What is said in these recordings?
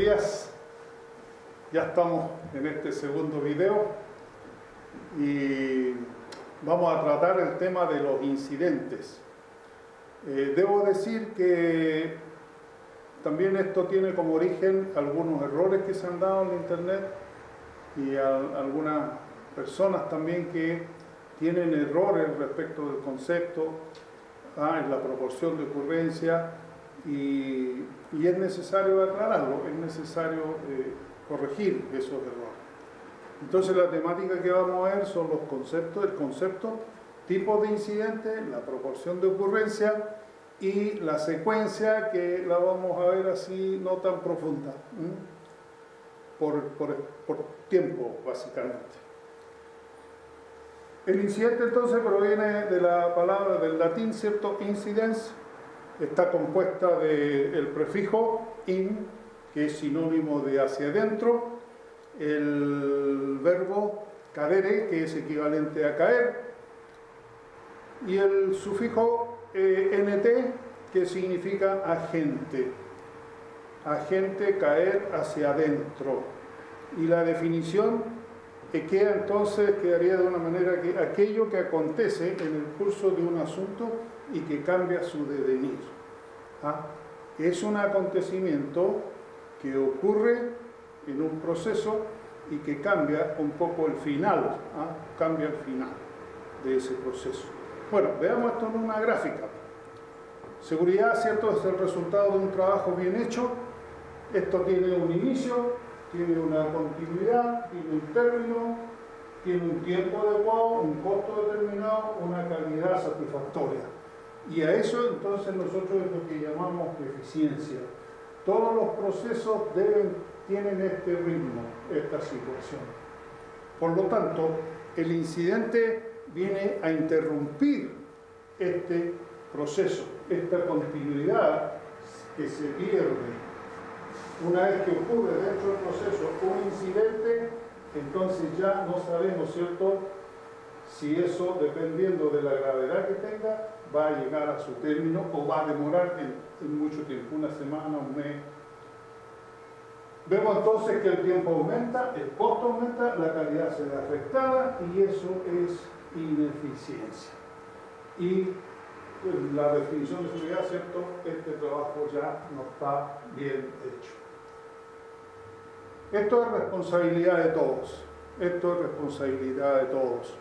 días. Ya estamos en este segundo video y vamos a tratar el tema de los incidentes. Debo decir que también esto tiene como origen algunos errores que se han dado en la internet y algunas personas también que tienen errores respecto del concepto, en la proporción de ocurrencia, y es necesario aclararlo, es necesario corregir esos errores. Entonces la temática que vamos a ver son los conceptos, el concepto, tipos de incidentes, la proporción de ocurrencia y la secuencia, que la vamos a ver así no tan profunda, por tiempo básicamente. El incidente entonces proviene de la palabra del latín, ¿cierto? Incidens. Está compuesta del prefijo in, que es sinónimo de hacia adentro, el verbo cadere, que es equivalente a caer, y el sufijo nt, que significa agente. Agente, caer hacia adentro. Y la definición quedaría de una manera que aquello que acontece en el curso de un asunto y que cambia su devenir. Es un acontecimiento que ocurre en un proceso y que cambia un poco el final, cambia el final de ese proceso. Bueno, veamos esto en una gráfica. Seguridad, ¿cierto?, es el resultado de un trabajo bien hecho. Esto tiene un inicio, tiene una continuidad, tiene un término, tiene un tiempo adecuado, un costo determinado, una calidad satisfactoria. Y a eso entonces nosotros es lo que llamamos eficiencia. Todos los procesos tienen este ritmo, esta situación. Por lo tanto, el incidente viene a interrumpir este proceso, esta continuidad que se pierde. Una vez que ocurre dentro del proceso un incidente, entonces ya no sabemos, ¿cierto?, si eso, dependiendo de la gravedad que tenga, va a llegar a su término o va a demorar en mucho tiempo, una semana, un mes. Vemos entonces que el tiempo aumenta, el costo aumenta, la calidad se ve afectada y eso es ineficiencia. Y la definición de seguridad, ¿cierto?, este trabajo ya no está bien hecho. Esto es responsabilidad de todos, esto es responsabilidad de todos,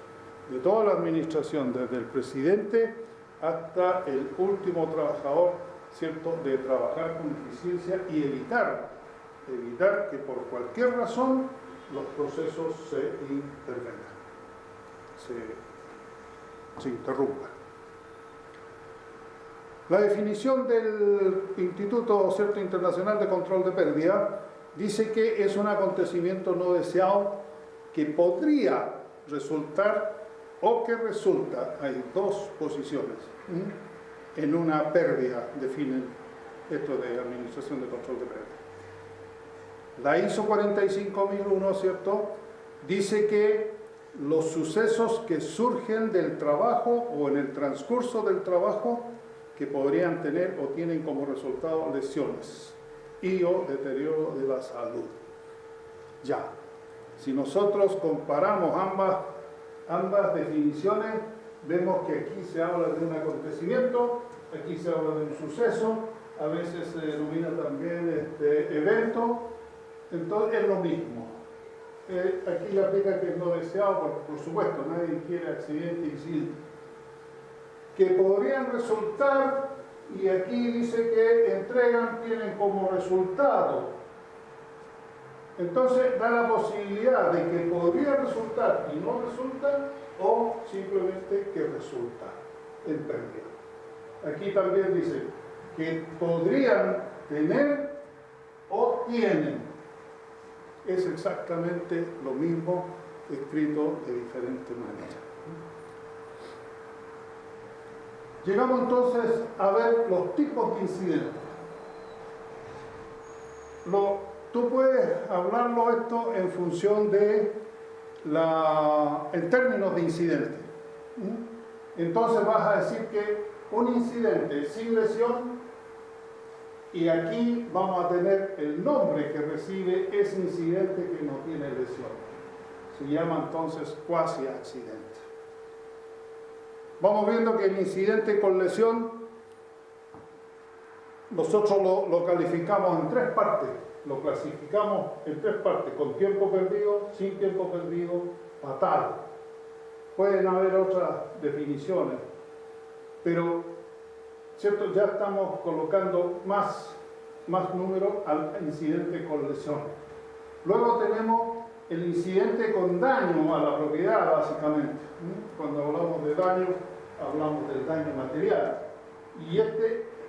de toda la administración, desde el presidente hasta el último trabajador, ¿cierto?, de trabajar con eficiencia y evitar que por cualquier razón los procesos se intervengan, se interrumpan. La definición del Instituto, ¿cierto?, Internacional de Control de Pérdida dice que es un acontecimiento no deseado que podría resultar o que resulta, hay dos posiciones, en una pérdida, definen esto de Administración de Control de Pérdida. La ISO 45001, ¿cierto?, dice que los sucesos que surgen del trabajo o en el transcurso del trabajo que podrían tener o tienen como resultado lesiones y o deterioro de la salud. Ya, si nosotros comparamos ambas definiciones, vemos que aquí se habla de un acontecimiento, aquí se habla de un suceso, a veces se denomina también evento, entonces es lo mismo. Aquí le aplica que es no deseado, por supuesto, nadie quiere accidente y incidente, que podrían resultar, y aquí dice que entregan, tienen como resultado. Entonces da la posibilidad de que podría resultar y no resulta, o simplemente que resulta en pérdida. Aquí también dice que podrían tener o tienen. Es exactamente lo mismo, escrito de diferente manera. Llegamos entonces a ver los tipos de incidentes. Tú puedes hablarlo esto en función de en términos de incidente. Entonces vas a decir que un incidente sin lesión Y aquí vamos a tener el nombre que recibe ese incidente que no tiene lesión. Se llama entonces cuasi accidente. Vamos viendo que el incidente con lesión nosotros lo calificamos en tres partes. Lo clasificamos en tres partes: con tiempo perdido, sin tiempo perdido, fatal. Pueden haber otras definiciones, pero ¿cierto? Ya estamos colocando más número al incidente con lesión. Luego tenemos el incidente con daño a la propiedad, básicamente. Cuando hablamos de daño, hablamos del daño material. Y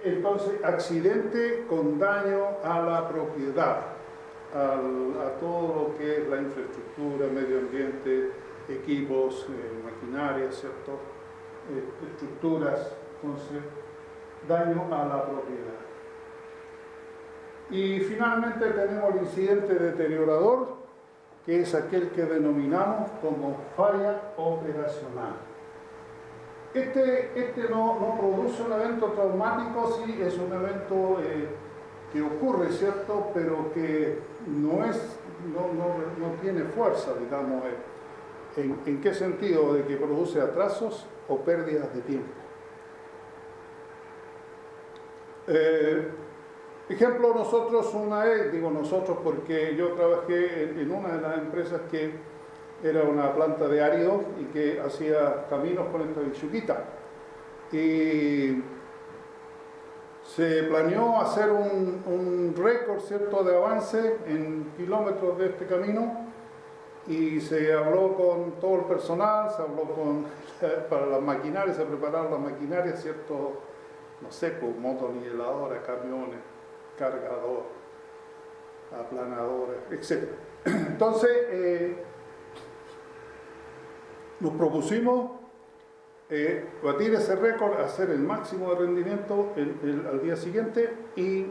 entonces, accidente con daño a la propiedad, a todo lo que es la infraestructura, medio ambiente, equipos, maquinaria, ¿cierto? Estructuras, entonces, daño a la propiedad. Y finalmente tenemos el incidente deteriorador, que es aquel que denominamos como falla operacional. Este no produce un evento traumático, sí es un evento que ocurre, ¿cierto? Pero que no tiene fuerza, digamos. ¿En qué sentido? De que produce atrasos o pérdidas de tiempo. Ejemplo, nosotros una vez, digo nosotros porque yo trabajé en una de las empresas que era una planta de árido y que hacía caminos con esta bichuquita. Y se planeó hacer un récord, ¿cierto?, de avance en kilómetros de este camino, y se habló con todo el personal, se habló para las maquinarias, se prepararon las maquinarias, ¿cierto?, no sé, pues motoniveladoras, camiones, cargador, aplanadoras, etc. Entonces, nos propusimos batir ese récord, hacer el máximo de rendimiento al día siguiente, y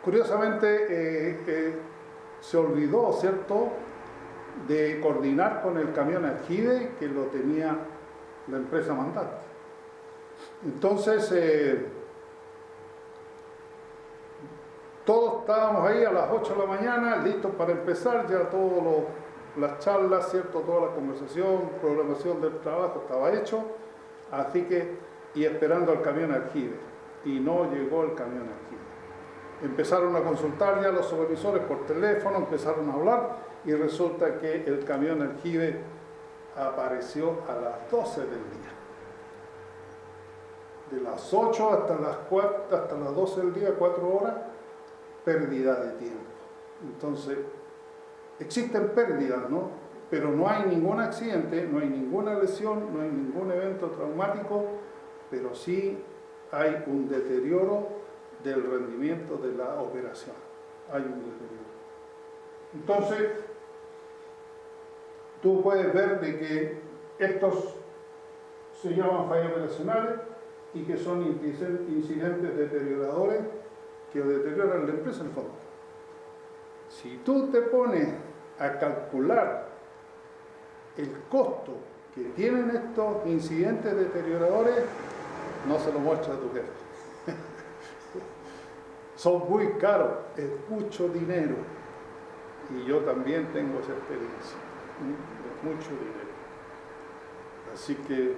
curiosamente se olvidó, ¿cierto?, de coordinar con el camión aljibe que lo tenía la empresa mandante. Entonces, todos estábamos ahí a las 8 de la mañana, listos para empezar, ya todas las charlas, ¿cierto?, toda la conversación, programación del trabajo estaba hecho, así que, y esperando al camión aljibe, y no llegó el camión aljibe. Empezaron a consultar ya los supervisores por teléfono, empezaron a hablar, y resulta que el camión aljibe apareció a las 12 del día. De las 8 hasta las 12 del día, 4 horas, pérdida de tiempo. Entonces, existen pérdidas, ¿no? Pero no hay ningún accidente, no hay ninguna lesión, no hay ningún evento traumático, pero sí hay un deterioro del rendimiento de la operación. Hay un deterioro. Entonces, tú puedes ver de que estos se llaman fallas operacionales y que son incidentes deterioradores que deterioran la empresa en el fondo. Si tú te pones a calcular el costo que tienen estos incidentes deterioradores, no se lo muestra a tu jefe. Son muy caros, es mucho dinero. Y yo también tengo esa experiencia, es mucho dinero. Así que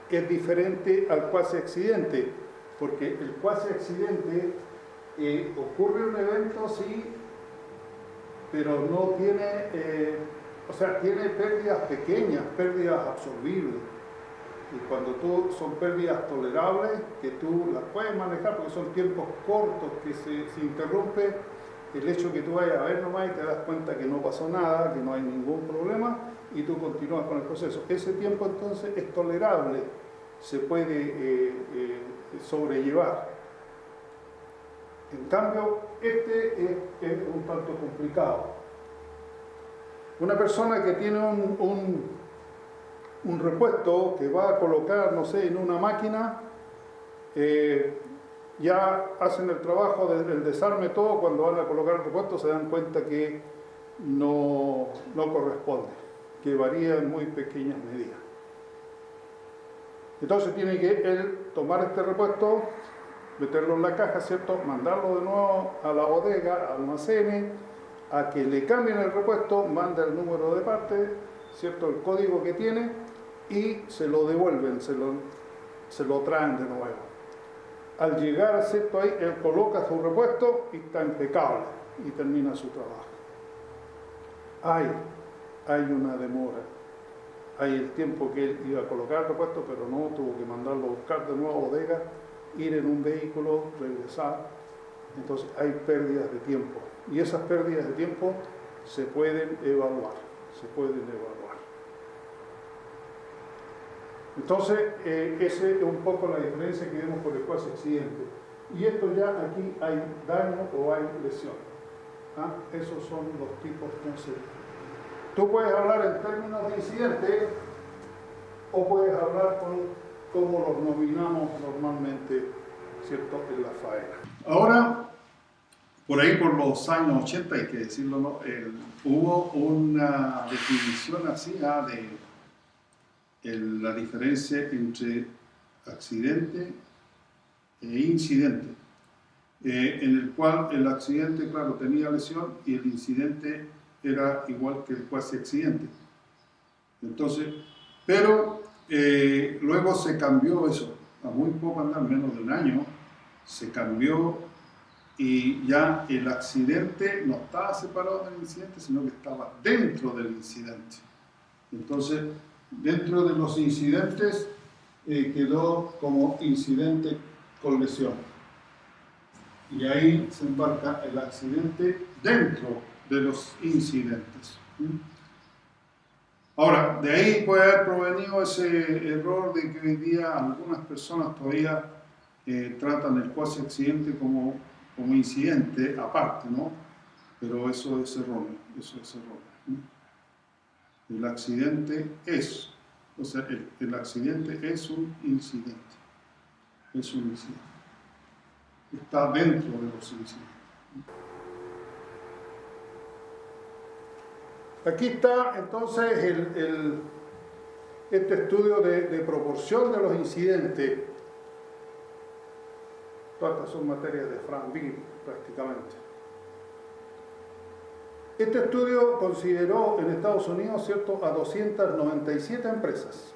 es diferente al cuasi accidente, porque el cuasi accidente ocurre un evento, sí, pero no tiene, tiene pérdidas pequeñas, pérdidas absorbibles. Y cuando son pérdidas tolerables, que tú las puedes manejar, porque son tiempos cortos que se interrumpe el hecho que tú vayas a ver nomás y te das cuenta que no pasó nada, que no hay ningún problema, y tú continúas con el proceso. Ese tiempo entonces es tolerable, se puede sobrellevar. En cambio, este es un tanto complicado. Una persona que tiene un repuesto que va a colocar, no sé, en una máquina, ya hacen el trabajo del desarme todo, cuando van a colocar el repuesto se dan cuenta que no corresponde, que varía en muy pequeñas medidas. Entonces tiene que él tomar este repuesto, meterlo en la caja, ¿cierto? Mandarlo de nuevo a la bodega, almacenes, a que le cambien el repuesto, manda el número de parte, ¿cierto? El código que tiene y se lo devuelven, se lo traen de nuevo. Al llegar, ¿cierto? Ahí él coloca su repuesto y está impecable y termina su trabajo. Hay una demora. Hay el tiempo que él iba a colocar el repuesto, pero no, tuvo que mandarlo a buscar de nuevo a bodega, ir en un vehículo, regresar. Entonces hay pérdidas de tiempo. Y esas pérdidas de tiempo se pueden evaluar. Entonces, esa es un poco la diferencia que vemos por el cuasi accidente. Y esto ya aquí hay daño o hay lesión. ¿Ah? Esos son los tipos entonces. Tú puedes hablar en términos de incidente o puedes hablar como los nominamos normalmente, ¿cierto?, en la faena. Ahora, por ahí por los años 80, hay que decirlo, ¿no? Hubo una definición así de la diferencia entre accidente e incidente, en el cual el accidente, claro, tenía lesión y el incidente era igual que el cuasi accidente. Entonces, pero luego se cambió eso, a muy poco andar, menos de un año, se cambió y ya el accidente no estaba separado del incidente, sino que estaba dentro del incidente. Entonces, dentro de los incidentes quedó como incidente con lesión. Y ahí se embarca el accidente dentro de los incidentes. Ahora, de ahí puede haber provenido ese error de que hoy día algunas personas todavía tratan el cuasi accidente como incidente aparte, ¿no? Pero eso es erróneo, El accidente es, o sea, el accidente es un incidente. Está dentro de los incidentes. Aquí está entonces este estudio de proporción de los incidentes. Todas estas son materias de Frank Bill prácticamente. Este estudio consideró en Estados Unidos, ¿cierto?, a 297 empresas.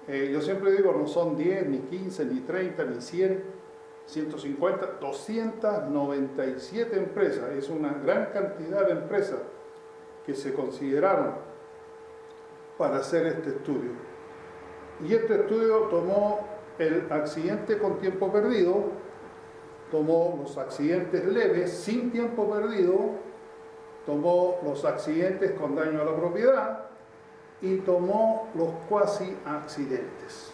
Yo siempre digo, no son 10, ni 15, ni 30, ni 100, 150, 297 empresas. Es una gran cantidad de empresas que se consideraron para hacer este estudio. Y este estudio tomó el accidente con tiempo perdido, tomó los accidentes leves sin tiempo perdido, tomó los accidentes con daño a la propiedad y tomó los cuasi accidentes.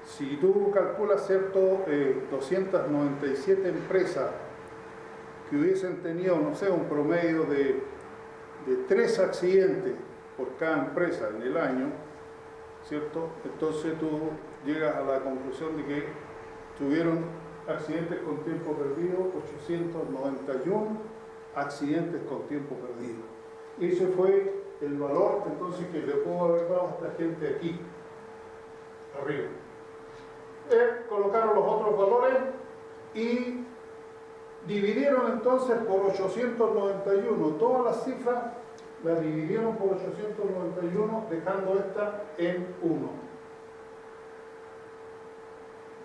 Si tú calculas, ¿cierto?, 297 empresas que hubiesen tenido, no sé, un promedio de 3 accidentes por cada empresa en el año, ¿cierto? Entonces tú llegas a la conclusión de que tuvieron accidentes con tiempo perdido, 891 accidentes con tiempo perdido. Ese fue el valor entonces que le puedo haber dado a esta gente aquí, arriba. Colocaron los otros valores y dividieron entonces por 891. Todas las cifras las dividieron por 891, dejando esta en 1.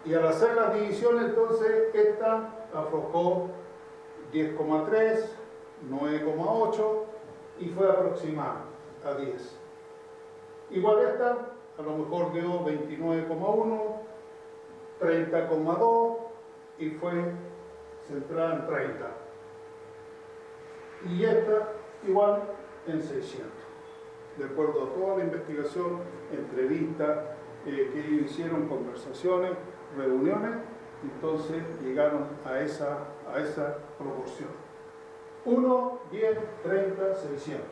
Y al hacer las divisiones, entonces, esta aflojó 10,3, 9,8 y fue aproximada a 10. Igual esta, a lo mejor dio 29,1, 30,2 y fue centrada en 30. Y esta igual en 600. De acuerdo a toda la investigación, entrevistas que ellos hicieron, conversaciones, reuniones, entonces llegaron a esa proporción. 1, 10, 30, 600.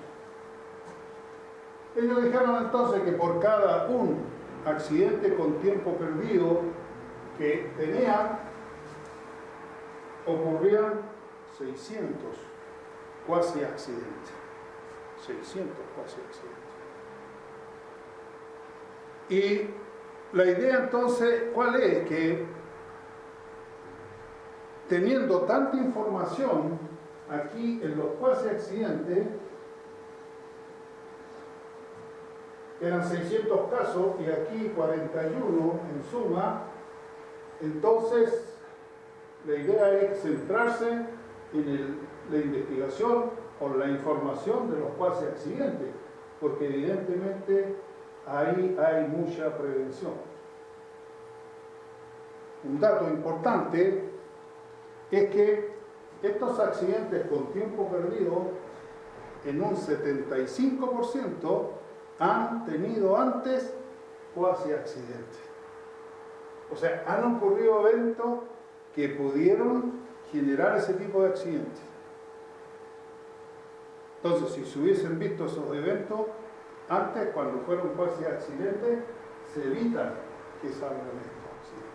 Ellos dijeron entonces que por cada un accidente con tiempo perdido que tenían, ocurrían 600 cuasi accidentes. 600 cuasi accidentes. Y la idea entonces, ¿cuál es? Que teniendo tanta información aquí en los cuasi accidentes, eran 600 casos y aquí 41 en suma, entonces la idea es centrarse en la investigación o la información de los cuasi accidentes, porque evidentemente ahí hay mucha prevención. Un dato importante es que estos accidentes con tiempo perdido, en un 75%, han tenido antes cuasi accidentes. O sea, han ocurrido eventos que pudieron generar ese tipo de accidentes. Entonces, si se hubiesen visto esos eventos antes, cuando fueron cuasi accidentes, se evitan que salgan estos accidentes.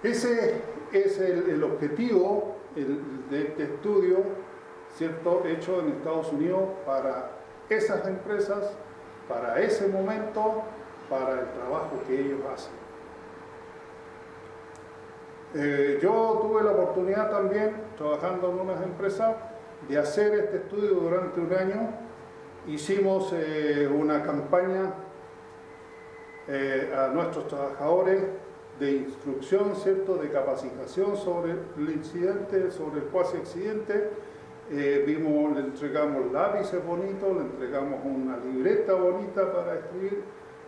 Ese es el objetivo de este estudio, ¿cierto?, hecho en Estados Unidos para esas empresas, para ese momento, para el trabajo que ellos hacen. Yo tuve la oportunidad también, trabajando en unas empresas, de hacer este estudio durante un año. Hicimos una campaña a nuestros trabajadores de instrucción, ¿cierto?, de capacitación sobre el incidente, sobre el cuasi accidente. Le entregamos lápices bonitos, le entregamos una libreta bonita para escribir.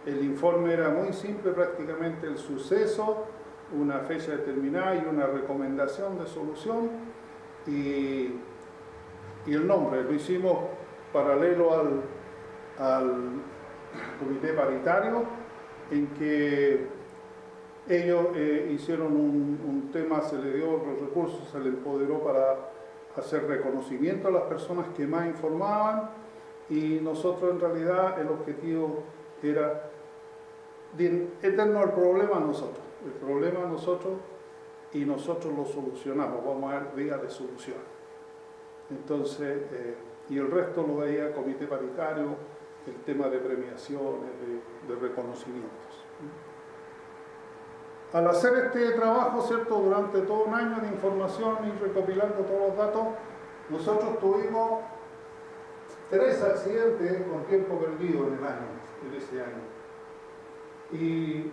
El informe era muy simple, prácticamente el suceso, una fecha determinada y una recomendación de solución, y el nombre. Lo hicimos paralelo al comité paritario, en que ellos hicieron un tema, se le dio los recursos, se le empoderó para hacer reconocimiento a las personas que más informaban, y nosotros en realidad el objetivo era meternos el problema a nosotros. El problema a nosotros, y nosotros lo solucionamos, vamos a ver vías de solución. Entonces, y el resto lo veía el comité paritario, el tema de premiaciones, de reconocimientos. Al hacer este trabajo, ¿cierto?, durante todo un año de información y recopilando todos los datos, nosotros tuvimos 3 accidentes con tiempo perdido en ese año. Y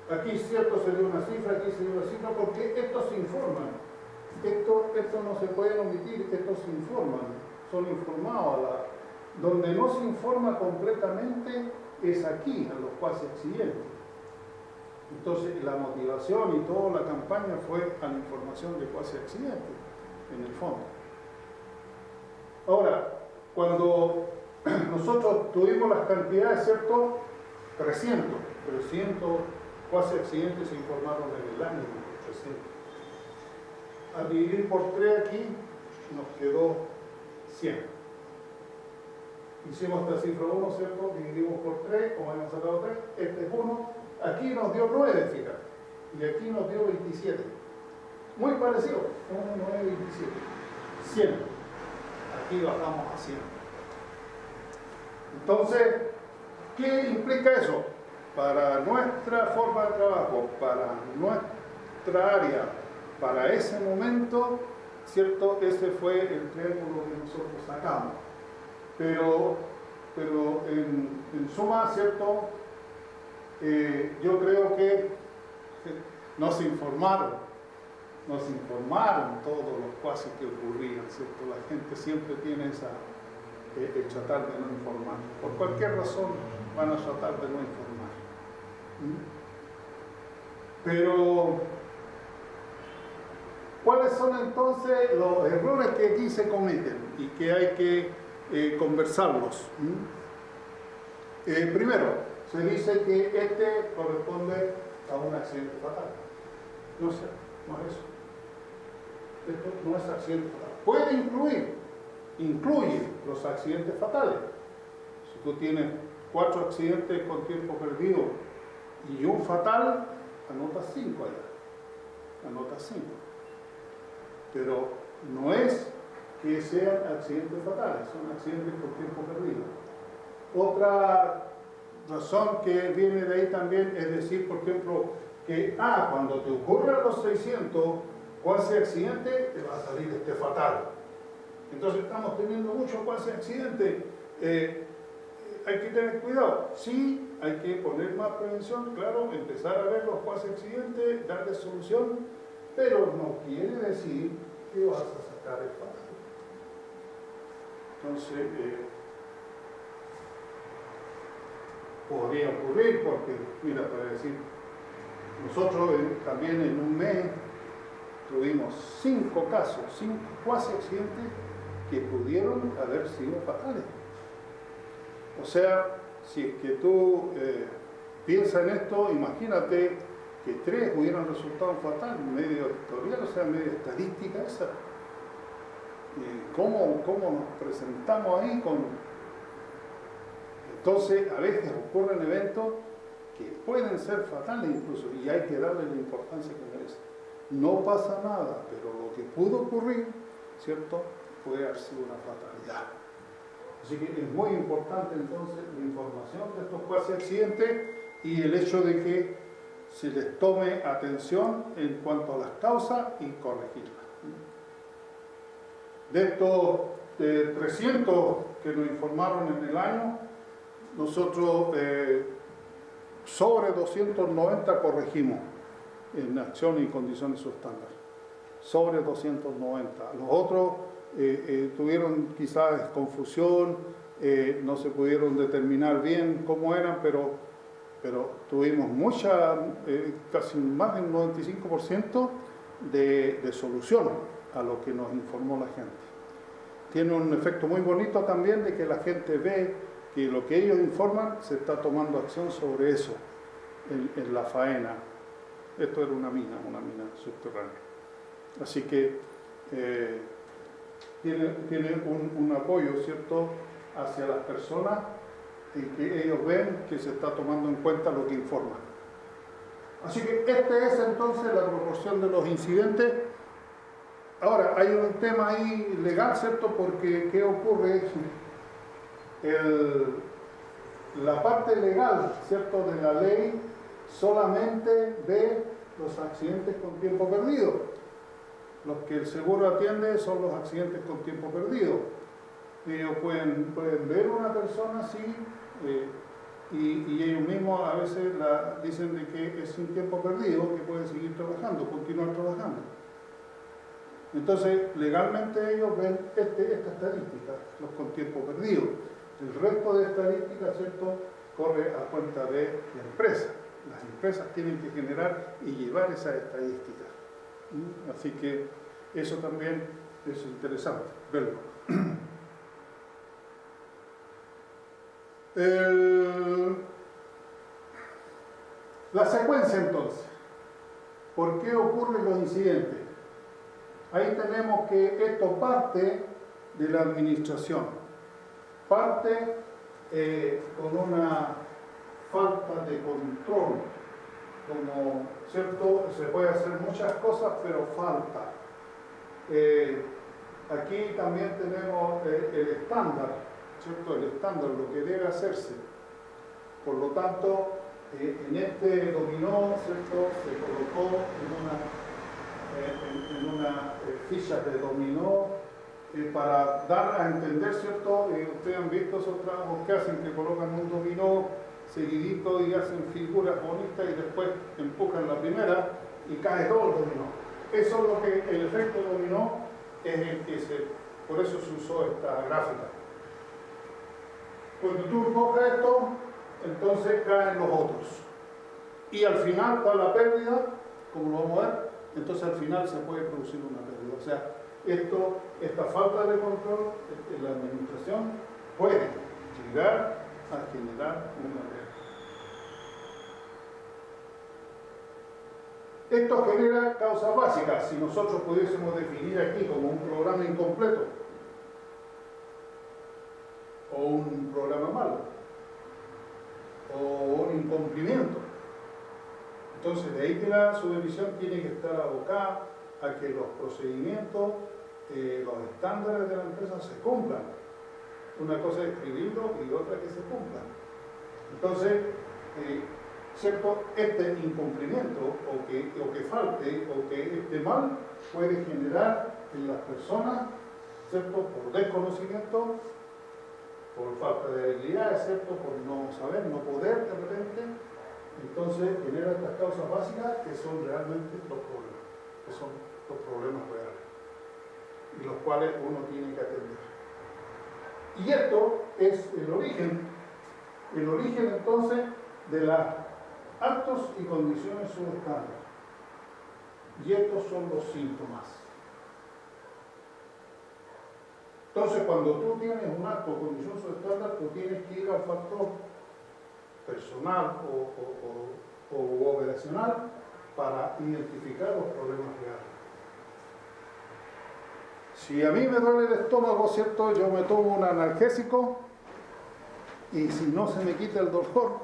aquí, ¿cierto?, se dio una cifra, aquí se dio una cifra, porque estos se informan. Esto no se puede omitir, estos se informan, son informados. Donde no se informa completamente es aquí, a los cuasi accidentes. Entonces, la motivación y toda la campaña fue a la información de cuasi accidentes, en el fondo. Ahora, cuando nosotros tuvimos las cantidades, ¿cierto?, 300 cuasi accidentes se informaron en el año, 300. Al dividir por 3 aquí, nos quedó 100. Hicimos esta cifra 1, ¿cierto? Dividimos por 3, como hemos sacado 3, este es 1. Aquí nos dio 9, fíjate, y aquí nos dio 27. Muy parecido, 1, 9, 27. 100. Aquí bajamos a 100. Entonces, ¿qué implica eso? Para nuestra forma de trabajo, para nuestra área, para ese momento, ¿cierto? Ese fue el triángulo que nosotros sacamos. Pero en suma, ¿cierto?, yo creo que nos informaron todos los cuasi que ocurrían, ¿cierto? La gente siempre tiene el tratar de no informar. Por cualquier razón van a tratar de no informar. Pero, ¿cuáles son entonces los errores que aquí se cometen y que hay que conversarlos? Primero, se dice que este corresponde a un accidente fatal. No es eso. Esto no es accidente fatal. Puede incluye los accidentes fatales. Si tú tienes 4 accidentes con tiempo perdido y un fatal, anotas 5 allá. Anotas 5. Pero no es que sean accidentes fatales, son accidentes con tiempo perdido. Otra razón que viene de ahí también es decir, por ejemplo, que cuando te ocurran los 600 cuasi accidente, te va a salir fatal. Entonces estamos teniendo muchos cuasi accidentes. Hay que tener cuidado. Sí, hay que poner más prevención, claro, empezar a ver los cuasi accidentes, darle solución, pero no quiere decir que vas a sacar el fatal. Entonces, podría ocurrir porque, mira, para decir, nosotros también en un mes tuvimos 5 casos, 5 cuasi accidentes que pudieron haber sido fatales. O sea, si es que tú piensas en esto, imagínate que 3 hubieran resultado fatales, medio vectorial, o sea, medio estadística esa. ¿Cómo nos presentamos ahí con...? Entonces, a veces ocurren eventos que pueden ser fatales incluso, y hay que darle la importancia que merece. No pasa nada, pero lo que pudo ocurrir, ¿cierto?, puede haber sido una fatalidad. Así que es muy importante entonces la información de estos cuasi accidentes y el hecho de que se les tome atención en cuanto a las causas y corregirlas. De estos 300 que nos informaron en el año, nosotros sobre 290 corregimos en acción y condiciones subestándar. Sobre 290. Los otros tuvieron quizás confusión, no se pudieron determinar bien cómo eran, pero tuvimos casi más del 95% de solución a lo que nos informó la gente. Tiene un efecto muy bonito también de que la gente ve que lo que ellos informan se está tomando acción sobre eso en la faena. Esto era una mina subterránea. Así que tiene un apoyo, ¿cierto?, hacia las personas y que ellos ven que se está tomando en cuenta lo que informan. Así que este es entonces la proporción de los incidentes. Ahora, hay un tema ahí legal, ¿cierto?, porque ¿qué ocurre? La parte legal, ¿cierto?, de la ley solamente ve los accidentes con tiempo perdido. Los que el seguro atiende son los accidentes con tiempo perdido. Ellos pueden ver a una persona así y ellos mismos a veces dicen de que es sin tiempo perdido, que puede seguir trabajando, continuar trabajando. Entonces, legalmente ellos ven esta estadística, los con tiempo perdido. El resto de estadísticas, ¿cierto?, corre a cuenta de la empresa. Las empresas tienen que generar y llevar esas estadísticas. Así que eso también es interesante verlo. La secuencia entonces. ¿Por qué ocurren los incidentes? Ahí tenemos que esto parte de la administración. Parte con una falta de control, como, ¿cierto? Se puede hacer muchas cosas, pero falta. Aquí también tenemos el estándar, ¿cierto? El estándar, lo que debe hacerse. Por lo tanto, en este dominó, ¿cierto?, se colocó en una ficha de dominó para dar a entender, ¿cierto? Ustedes han visto esos trabajos que hacen, que colocan un dominó seguidito y hacen figuras bonitas y después empujan la primera y cae todo el dominó. Eso es lo que el efecto dominó es el que por eso se usó esta gráfica. Cuando tú coges esto, entonces caen los otros. Y al final, con la pérdida, como lo vamos a ver, entonces al final se puede producir una pérdida. O sea, esta falta de control en la administración puede llegar a generar una pérdida. Esto genera causas básicas. Si nosotros pudiésemos definir aquí como un programa incompleto o un programa malo o un incumplimiento, entonces de ahí que la subdivisión tiene que estar abocada a que los procedimientos, los estándares de la empresa se cumplan. Una cosa es escribirlo y otra que se cumplan. Entonces, ¿cierto? Este incumplimiento o que falte o que esté mal puede generar en las personas, ¿cierto? Por desconocimiento, por falta de habilidades, ¿cierto? Por no saber, no poder de repente. Entonces genera estas causas básicas que son realmente los problemas, que son los problemas reales y los cuales uno tiene que atender. Y esto es el origen entonces de los actos y condiciones subestándar. Y estos son los síntomas. Entonces, cuando tú tienes un acto o condición subestándar, tú tienes que ir al factor personal o operacional para identificar los problemas reales. Si a mí me duele el estómago, ¿cierto? Yo me tomo un analgésico y si no se me quita el dolor,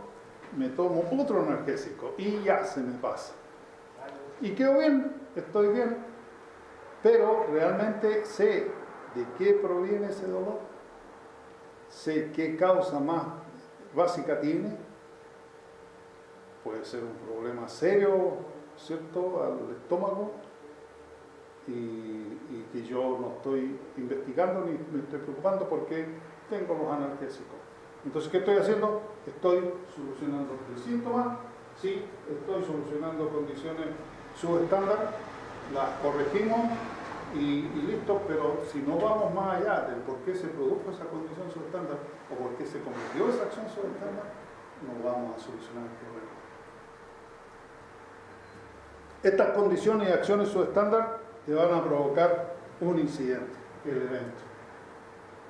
me tomo otro analgésico y ya se me pasa. Y quedo bien, estoy bien, pero realmente sé de qué proviene ese dolor, sé qué causa más básica tiene. Puede ser un problema serio, ¿cierto?, al estómago y que yo no estoy investigando ni me estoy preocupando porque tengo los analgésicos. Entonces, ¿qué estoy haciendo? Estoy solucionando el síntoma, sí, estoy solucionando condiciones subestándar, las corregimos y listo, pero si no vamos más allá del por qué se produjo esa condición subestándar o por qué se cometió esa acción subestándar, no vamos a solucionar el problema. Estas condiciones y acciones subestándar te van a provocar un incidente, el evento.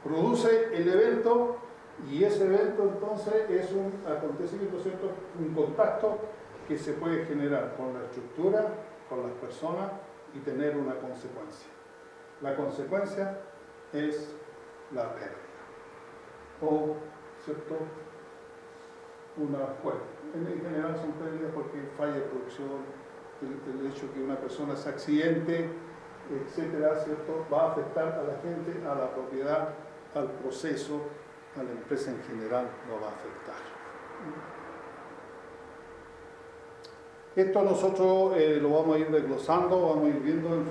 Produce el evento y ese evento entonces es un acontecimiento, ¿cierto?, un contacto que se puede generar con la estructura, con las personas y tener una consecuencia. La consecuencia es la pérdida o, ¿cierto?, en general son pérdidas porque falla de producción, el hecho que una persona se accidente, etcétera, ¿cierto?, va a afectar a la gente, a la propiedad, al proceso, a la empresa en general lo va a afectar. Esto nosotros lo vamos a ir desglosando, vamos a ir viendo en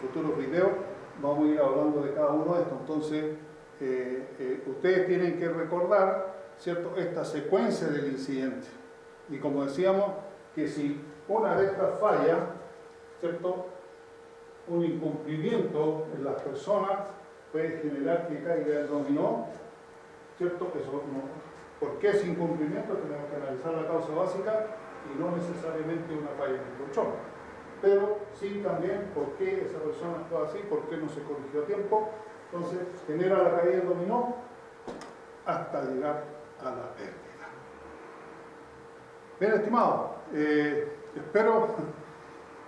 futuros videos, vamos a ir hablando de cada uno de estos. Entonces, ustedes tienen que recordar, ¿cierto?, esta secuencia del incidente. Y como decíamos, que si una de estas falla, ¿cierto?, un incumplimiento en las personas puede generar que caiga el dominó, ¿cierto? Eso no. ¿Por qué ese incumplimiento? Tenemos que analizar la causa básica y no necesariamente una falla en el colchón. Pero sí también por qué esa persona actúa así, por qué no se corrigió a tiempo. Entonces genera la caída del dominó hasta llegar a la pérdida. Bien, estimado, espero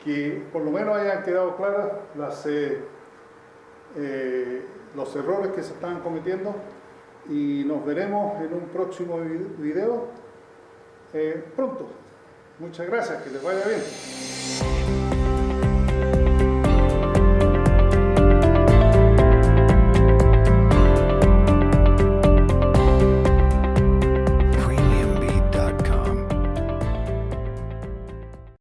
que por lo menos hayan quedado claras los errores que se están cometiendo y nos veremos en un próximo video pronto. Muchas gracias, que les vaya bien.